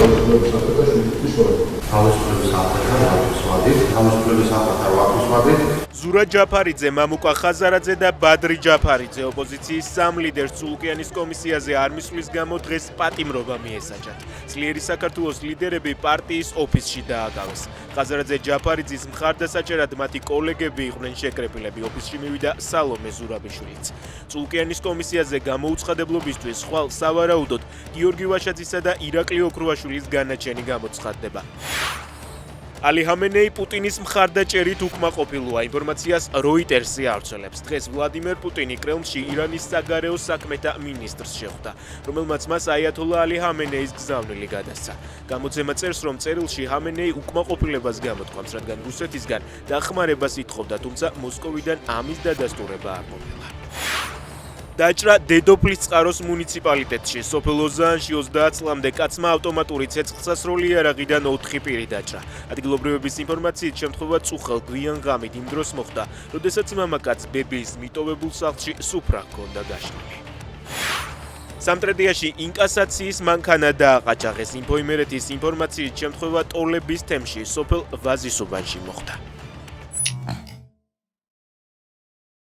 თავისუფლების საფრთხე ზურაბ ჯაფარიძე, მამუკა ხაზარაძე და ბადრი ჯაფარიძე ოპოზიციის სამ ლიდერს წულკიანის კომისიაზე არ მისვლის გამო დღეს პატიმრობა მიესაჯათ. ძლიერი საქართველოს ლიდერები პარტიის ოფისში დააკავეს. ხაზარაძე ჯაფარიძის მხარდასაჭერად მათი კოლეგები იყვნენ შეკრებილები. ოფისში მივიდა სალომე ზურაბიშვილიც. წულკიანის კომისიაზე გამოუცხადებლობისთვის ხვალ სავარაუდოდ გიორგი ვაშაძისა და ირაკლი ოქრუაშვილის განაჩენი გამოცხადდება. ალი ჰამენეი პუტინის მხარდაჭერით უკმაყოფილოა. ინფორმაციას როიტერსი ავრცელებს. დღეს ვლადიმერ პუტინი კრემლში ირანის საგარეო საქმეთა მინისტრს შეხვდა, რომელმაც მას აიათოლა ალი ჰამენეის გზავნილი გადასცა. გამოცემა წერს, რომ წერილში ჰამენეი უკმაყოფილებას გამოთქვამს, რადგან რუსეთისგან დახმარებას ითხოვდა, თუმცა მოსკოვიდან ამის დადასტურება არ ყოფილა. დაჭრა დედოფლის წყაროს მუნიციპალიტეტში. სოფელ ოზაანში 30 წლამდე კაცმა ავტომატური ცეცხლსასროლი იარაღიდან 4 პირი დაჭრა. ადგილობრივების ინფორმაციით შემთხვევა წუხელ გვიან ღამით იმ დროს მოხდა, როდესაც მამაკაცს ბებიის მიტოვებულ სახლში სუფრა ჰქონდა გაშლილი. სამტრედიაში ინკასაციის მანქანა დააყაჭაღეს. ინფოიმერეთის ინფორმაციით შემთხვევა ტოლების თემში სოფელ ვაზისუბანში მოხდა.